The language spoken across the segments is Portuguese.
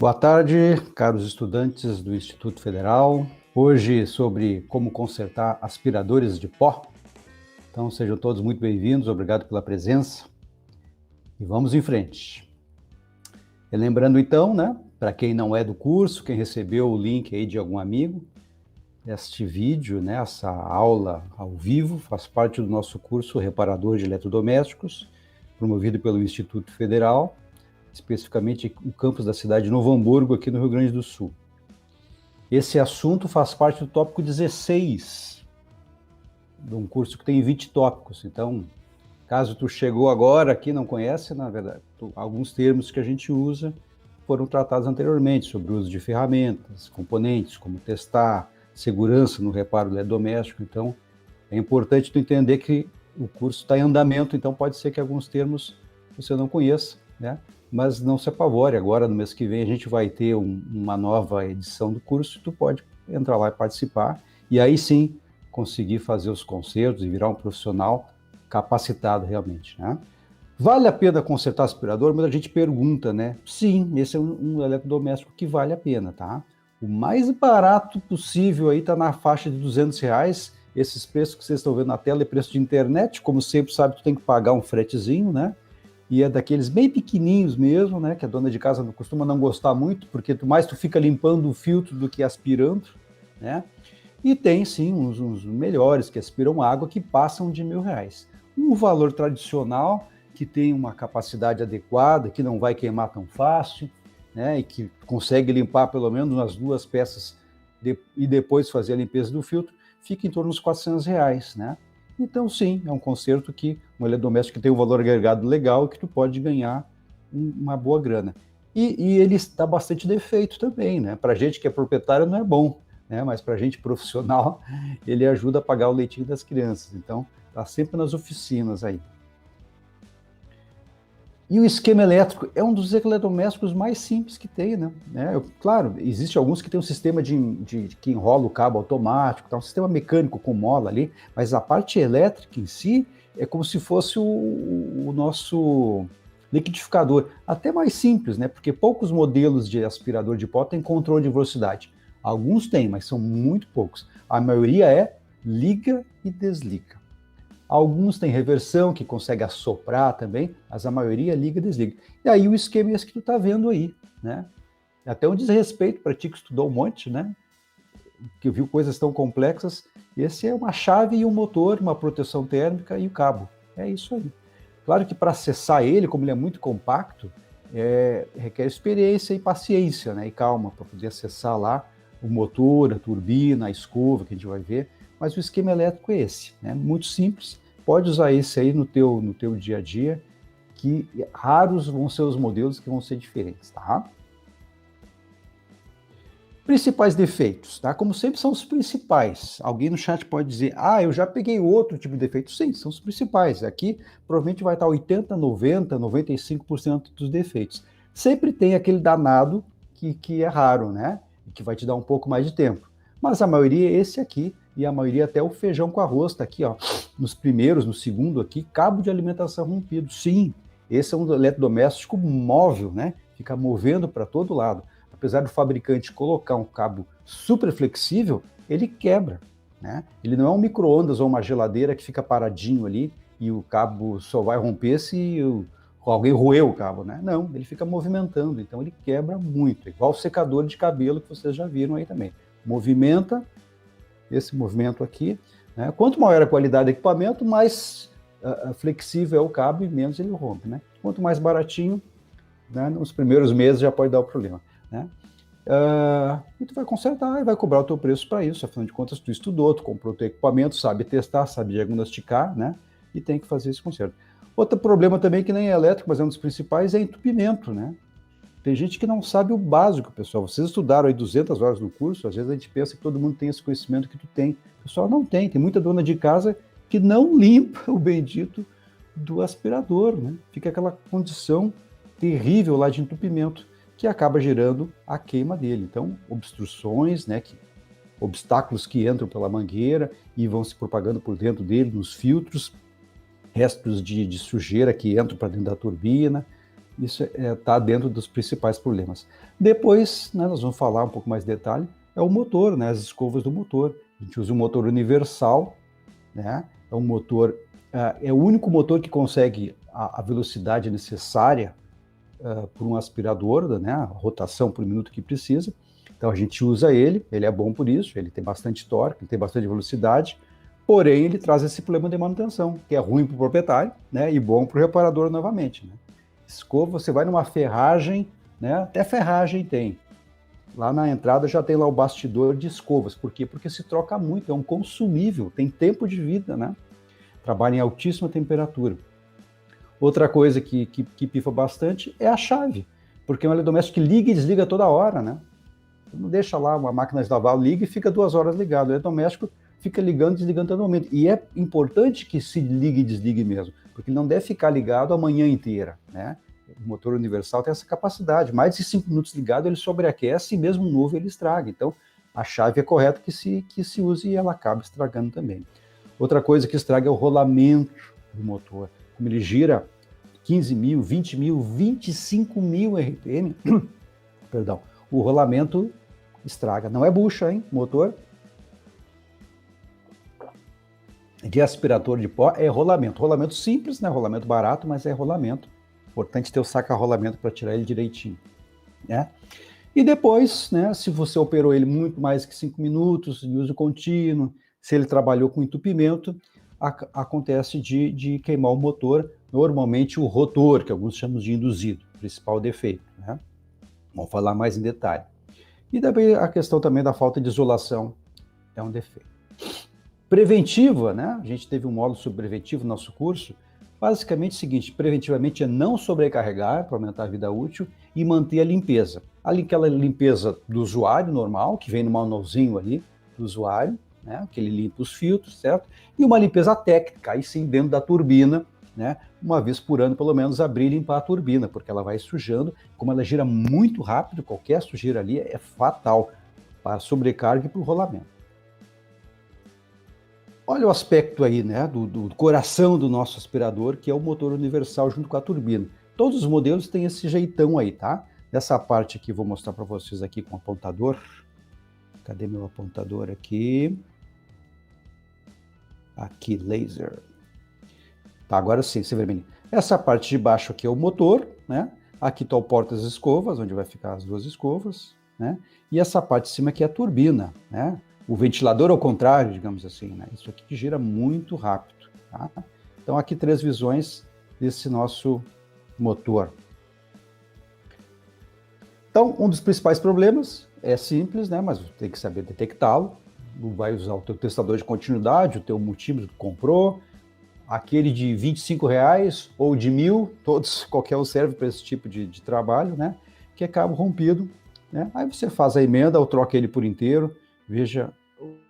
Boa tarde, caros estudantes do Instituto Federal. Hoje sobre como consertar aspiradores de pó. Então sejam todos muito bem-vindos, obrigado pela presença. E vamos em frente. E lembrando então, para quem não é do curso, quem recebeu o link aí de algum amigo, este vídeo, essa aula ao vivo, faz parte do nosso curso Reparador de Eletrodomésticos, promovido pelo Instituto Federal, especificamente o campus da cidade de Novo Hamburgo, aqui no Rio Grande do Sul. Esse assunto faz parte do tópico 16, de um curso que tem 20 tópicos. Então, caso tu chegou agora aqui e não conhece, na verdade, alguns termos que a gente usa foram tratados anteriormente, sobre o uso de ferramentas, componentes, como testar, segurança no reparo do eletrodoméstico. Então, é importante tu entender que o curso está em andamento, então pode ser que alguns termos você não conheça, mas não se apavore, agora no mês que vem a gente vai ter uma nova edição do curso, tu pode entrar lá e participar, e aí sim conseguir fazer os concertos e virar um profissional capacitado realmente, Vale a pena consertar aspirador? Muita gente pergunta, Sim, esse é um eletrodoméstico que vale a pena, tá? O mais barato possível aí tá na faixa de R$200, esses preços que vocês estão vendo na tela é preço de internet, como sempre sabe, tu tem que pagar um fretezinho, E é daqueles bem pequenininhos mesmo, que a dona de casa costuma não gostar muito, porque mais tu fica limpando o filtro do que aspirando, E tem sim uns melhores que aspiram água que passam de R$1.000. Um valor tradicional que tem uma capacidade adequada, que não vai queimar tão fácil, E que consegue limpar pelo menos as duas peças e depois fazer a limpeza do filtro, fica em torno dos R$400, Então, sim, é um conserto um eletrodoméstico que tem um valor agregado legal e que tu pode ganhar uma boa grana. E ele dá bastante defeito também, Para gente que é proprietário não é bom, Mas para gente profissional, ele ajuda a pagar o leitinho das crianças. Então, tá sempre nas oficinas aí. E o esquema elétrico é um dos eletrodomésticos mais simples que tem, Claro, existe alguns que tem um sistema que enrola o cabo automático, tá um sistema mecânico com mola ali, mas a parte elétrica em si é como se fosse o nosso liquidificador, até mais simples, Porque poucos modelos de aspirador de pó têm controle de velocidade. Alguns têm, mas são muito poucos. A maioria é liga e desliga. Alguns têm reversão, que consegue assoprar também, mas a maioria liga e desliga. E aí o esquema é esse que tu tá vendo aí, Até um desrespeito para ti que estudou um monte, Que viu coisas tão complexas. Esse é uma chave e um motor, uma proteção térmica e o cabo. É isso aí. Claro que para acessar ele, como ele é muito compacto, requer experiência e paciência, E calma para poder acessar lá o motor, a turbina, a escova, que a gente vai ver. Mas o esquema elétrico é esse, muito simples. Pode usar esse aí no teu dia a dia, que raros vão ser os modelos que vão ser diferentes, tá? Principais defeitos, tá? Como sempre, são os principais. Alguém no chat pode dizer, eu já peguei outro tipo de defeito. Sim, são os principais. Aqui, provavelmente vai estar 80%, 90%, 95% dos defeitos. Sempre tem aquele danado que é raro, E que vai te dar um pouco mais de tempo. Mas a maioria é esse aqui, e a maioria até o feijão com arroz, tá aqui, nos primeiros, no segundo aqui, cabo de alimentação rompido. Sim, esse é um eletrodoméstico móvel, Fica movendo para todo lado. Apesar do fabricante colocar um cabo super flexível, ele quebra, Ele não é um micro-ondas ou uma geladeira que fica paradinho ali e o cabo só vai romper se alguém roeu o cabo, Não, ele fica movimentando, então ele quebra muito, igual o secador de cabelo que vocês já viram aí também. Movimenta, esse movimento aqui, Quanto maior a qualidade do equipamento, mais flexível é o cabo e menos ele rompe, Quanto mais baratinho, nos primeiros meses já pode dar o problema, e tu vai consertar e vai cobrar o teu preço para isso, afinal de contas tu estudou, tu comprou o teu equipamento, sabe testar, sabe diagnosticar, E tem que fazer esse conserto. Outro problema também que nem é elétrico, mas é um dos principais, é entupimento, Tem gente que não sabe o básico, pessoal. Vocês estudaram aí 200 horas no curso, às vezes a gente pensa que todo mundo tem esse conhecimento que tu tem. O pessoal não tem. Tem muita dona de casa que não limpa o bendito do aspirador, Fica aquela condição terrível lá de entupimento que acaba gerando a queima dele. Então, obstruções, obstáculos que entram pela mangueira e vão se propagando por dentro dele, nos filtros, restos de sujeira que entram para dentro da turbina, Isso está dentro dos principais problemas. Depois, né, nós vamos falar um pouco mais de detalhe, é o motor, né, as escovas do motor. A gente usa um motor universal, né, é um motor, é o único motor que consegue a velocidade necessária por um aspirador, né, a rotação por minuto que precisa. Então a gente usa ele é bom por isso, ele tem bastante torque, ele tem bastante velocidade, porém ele traz esse problema de manutenção, que é ruim para o proprietário, né, e bom para o reparador novamente, né. Escova, você vai numa ferragem, né, até ferragem tem. Lá na entrada já tem lá o bastidor de escovas. Por quê? Porque se troca muito, é um consumível, tem tempo de vida, né? Trabalha em altíssima temperatura. Outra coisa que pifa bastante é a chave, porque é um eletrodoméstico que liga e desliga toda hora, né? Não deixa lá uma máquina de lavar, liga e fica 2 horas ligado. O eletrodoméstico fica ligando e desligando todo momento. E é importante que se ligue e desligue mesmo, porque ele não deve ficar ligado a manhã inteira, né? O motor universal tem essa capacidade. Mais de 5 minutos ligado, ele sobreaquece e mesmo novo ele estraga. Então, a chave é correto que se use e ela acaba estragando também. Outra coisa que estraga é o rolamento do motor. Como ele gira 15 mil, 20 mil, 25 mil RPM, perdão, o rolamento estraga. Não é bucha, hein, motor? De aspirador de pó é rolamento. Rolamento simples, né? Rolamento barato, mas é rolamento. Importante ter o saca-rolamento para tirar ele direitinho, né? E depois, né, se você operou ele muito mais que 5 minutos, de uso contínuo, se ele trabalhou com entupimento, acontece de queimar o motor, normalmente o rotor, que alguns chamam de induzido, principal defeito, né? Vamos falar mais em detalhe. E também a questão também da falta de isolação é um defeito. Preventiva, né? A gente teve um módulo sobre preventivo no nosso curso. Basicamente é o seguinte, preventivamente é não sobrecarregar para aumentar a vida útil e manter a limpeza. Aquela limpeza do usuário normal, que vem no manualzinho ali do usuário, né? Que ele limpa os filtros, certo? E uma limpeza técnica, aí sim dentro da turbina, né? Uma vez por ano, pelo menos, abrir e limpar a turbina, porque ela vai sujando. Como ela gira muito rápido, qualquer sujeira ali é fatal para a sobrecarga e para o rolamento. Olha o aspecto aí, né, do coração do nosso aspirador, que é o motor universal junto com a turbina. Todos os modelos têm esse jeitão aí, tá? Essa parte aqui, vou mostrar para vocês aqui com o apontador. Cadê meu apontador aqui? Aqui, laser. Tá, agora sim, você vermelho. Essa parte de baixo aqui é o motor, né? Aqui está o porta-escovas, onde vai ficar as 2 escovas, né? E essa parte de cima aqui é a turbina, né? O ventilador ao contrário, digamos assim, né? Isso aqui que gira muito rápido, tá? Então, aqui 3 visões desse nosso motor. Então, um dos principais problemas é simples, né? Mas tem que saber detectá-lo. Vai usar o teu testador de continuidade, o teu multímetro que comprou, aquele de R$25 ou de 1.000, todos, qualquer um serve para esse tipo de trabalho, né? Que é cabo rompido, né? Aí você faz a emenda ou troca ele por inteiro, veja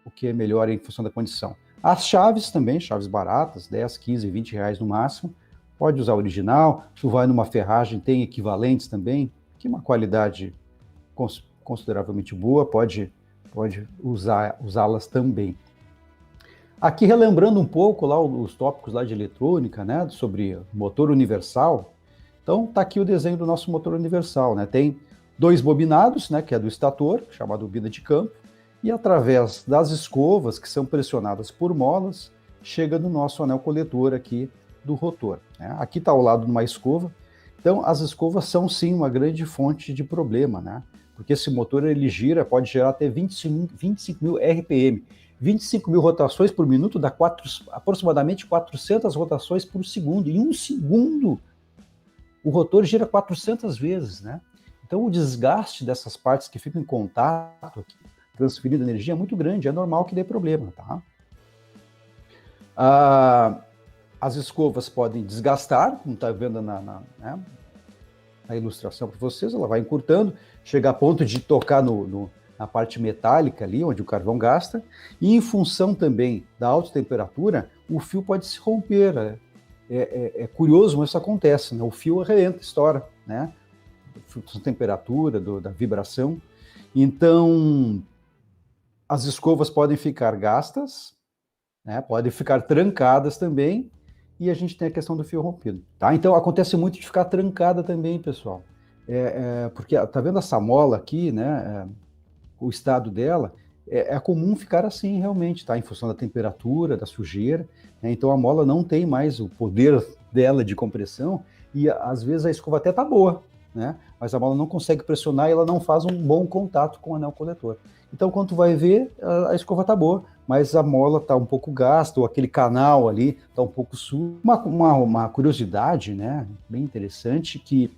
o que é melhor em função da condição. As chaves também, chaves baratas, 10, 15, 20 reais no máximo, pode usar a original, tu vai numa ferragem, tem equivalentes também, que é uma qualidade consideravelmente boa, pode usá-las também. Aqui relembrando um pouco lá os tópicos lá de eletrônica, né, sobre motor universal. Então tá aqui o desenho do nosso motor universal, né? Tem 2 bobinados, né, que é do estator, chamado bobina de campo, e através das escovas, que são pressionadas por molas, chega no nosso anel coletor aqui do rotor, né? Aqui está ao lado de uma escova. Então, as escovas são sim uma grande fonte de problema, né? Porque esse motor ele gira, pode gerar até 25 mil RPM. 25 mil rotações por minuto dá aproximadamente 400 rotações por segundo. Em um segundo, o rotor gira 400 vezes, né? Então, o desgaste dessas partes que ficam em contato aqui, transferindo energia, é muito grande, é normal que dê problema, tá? As escovas podem desgastar, como está vendo na ilustração para vocês, ela vai encurtando, chega a ponto de tocar na parte metálica ali, onde o carvão gasta, e em função também da alta temperatura, o fio pode se romper. É curioso, mas isso acontece, né? O fio arrebenta, estoura, né? Da temperatura, da vibração. Então, as escovas podem ficar gastas, né? Podem ficar trancadas também, e a gente tem a questão do fio rompido, tá? Então acontece muito de ficar trancada também, pessoal. Porque tá vendo essa mola aqui, né? O estado dela, é comum ficar assim realmente, tá? Em função da temperatura, da sujeira, né? Então a mola não tem mais o poder dela de compressão e às vezes a escova até tá boa, né? Mas a mola não consegue pressionar e ela não faz um bom contato com o anel coletor. Então quando tu vai ver, a escova tá boa, mas a mola tá um pouco gasta, ou aquele canal ali tá um pouco sujo. Uma curiosidade, né, bem interessante, que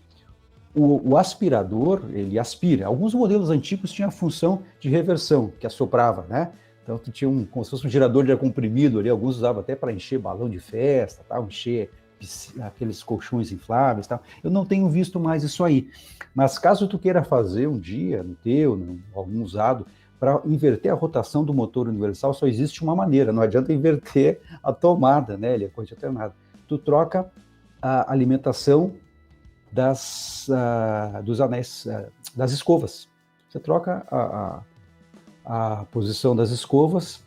o aspirador, ele aspira. Alguns modelos antigos tinham a função de reversão, que assoprava, né? Então, tu tinha como se fosse um gerador de ar comprimido ali, alguns usavam até para encher balão de festa, tal, encher aqueles colchões infláveis, tal. Eu não tenho visto mais isso aí. Mas caso tu queira fazer um dia, no teu, algum usado, para inverter a rotação do motor universal, só existe uma maneira, não adianta inverter a tomada, né? Ele é corrente alternada. Tu troca a alimentação dos anéis, das escovas. Você troca a posição das escovas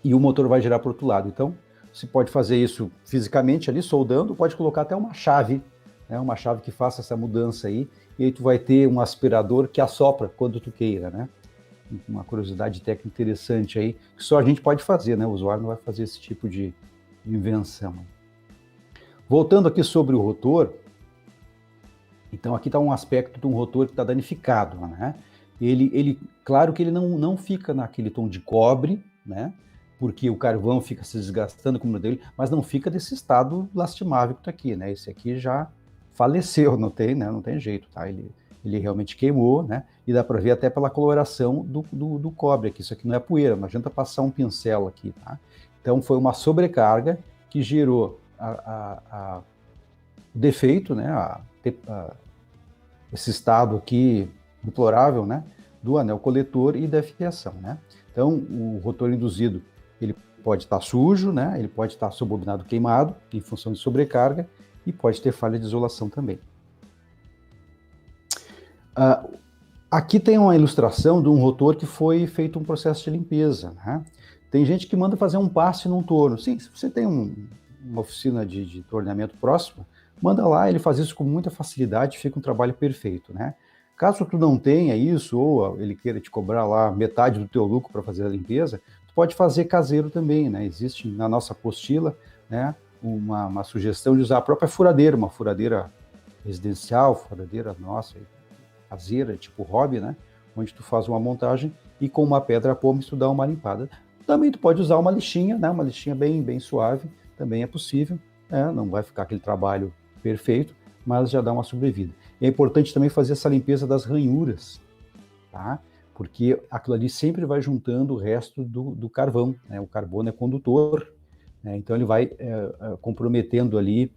e o motor vai girar para o outro lado. Então, você pode fazer isso fisicamente ali, soldando, pode colocar até uma chave, né, uma chave que faça essa mudança aí, e aí tu vai ter um aspirador que assopra quando tu queira, né? Uma curiosidade técnica interessante aí, que só a gente pode fazer, né? O usuário não vai fazer esse tipo de invenção. Voltando aqui sobre o rotor, então aqui está um aspecto de um rotor que está danificado, né? Claro que ele não fica naquele tom de cobre, né? Porque o carvão fica se desgastando como o dele, mas não fica desse estado lastimável que está aqui, né? Esse aqui já faleceu, não tem, né? Não tem jeito, tá? Ele realmente queimou, né? E dá para ver até pela coloração do cobre aqui. Isso aqui não é poeira, não adianta passar um pincel aqui, tá? Então foi uma sobrecarga que gerou o defeito, né? Esse estado aqui deplorável, né, do anel coletor e da fiação, né? Então, o rotor induzido, ele pode estar sujo, né? Ele pode estar subbobinado queimado, em função de sobrecarga, e pode ter falha de isolação também. Aqui tem uma ilustração de um rotor que foi feito um processo de limpeza, né? Tem gente que manda fazer um passe num torno. Sim, se você tem uma oficina de torneamento próxima, manda lá, ele faz isso com muita facilidade, fica um trabalho perfeito, né? Caso tu não tenha isso, ou ele queira te cobrar lá metade do teu lucro para fazer a limpeza, tu pode fazer caseiro também, né? Existe na nossa apostila, né, uma sugestão de usar a própria furadeira, uma furadeira residencial, furadeira nossa, caseira, tipo hobby, né? Onde tu faz uma montagem e com uma pedra pômix tu dá uma limpada. Também tu pode usar uma lixinha, né? Uma lixinha bem suave, também é possível, né? Não vai ficar aquele trabalho perfeito, mas já dá uma sobrevida. E é importante também fazer essa limpeza das ranhuras, tá? Porque aquilo ali sempre vai juntando o resto do carvão, né? O carbono é condutor, né? Então ele vai comprometendo ali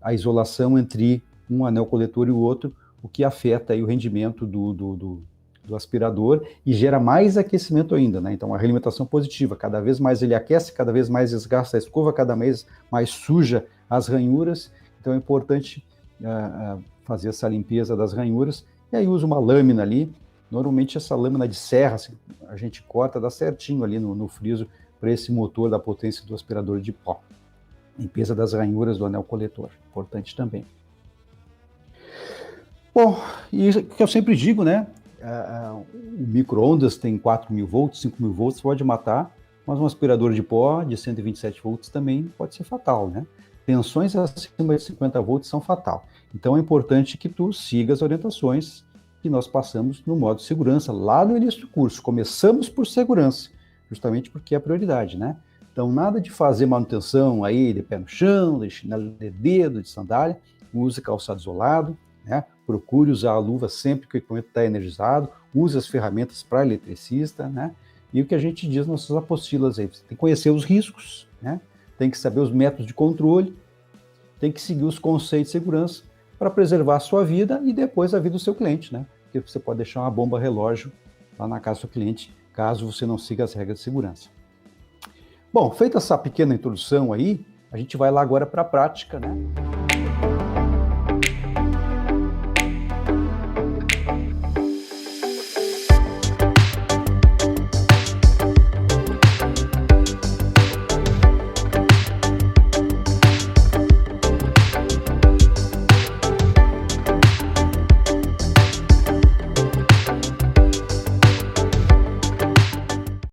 a isolação entre um anel coletor e o outro, o que afeta aí o rendimento do aspirador e gera mais aquecimento ainda, né? Então, a realimentação positiva, cada vez mais ele aquece, cada vez mais desgasta a escova, cada vez mais suja as ranhuras. Então, é importante fazer essa limpeza das ranhuras. E aí usa uma lâmina ali. Normalmente, essa lâmina de serra, assim, a gente corta, dá certinho ali no friso para esse motor da potência do aspirador de pó. Limpeza das ranhuras do anel coletor, importante também. Bom, e o que eu sempre digo, né? O micro-ondas tem 4.000 volts, 5.000 volts, pode matar, mas um aspirador de pó de 127 volts também pode ser fatal, né? Tensões acima de 50 volts são fatal. Então é importante que tu siga as orientações que nós passamos no modo segurança, lá no início do curso. Começamos por segurança, justamente porque é a prioridade, né? Então nada de fazer manutenção aí de pé no chão, de chinelo de dedo, de sandália, use calçado isolado, né? Procure usar a luva sempre que o equipamento está energizado, use as ferramentas para eletricista, né? E o que a gente diz nas nossas apostilas aí, você tem que conhecer os riscos, né? Tem que saber os métodos de controle, tem que seguir os conceitos de segurança para preservar a sua vida e depois a vida do seu cliente, né? Porque você pode deixar uma bomba relógio lá na casa do seu cliente, caso você não siga as regras de segurança. Bom, feita essa pequena introdução aí, a gente vai lá agora para a prática, né?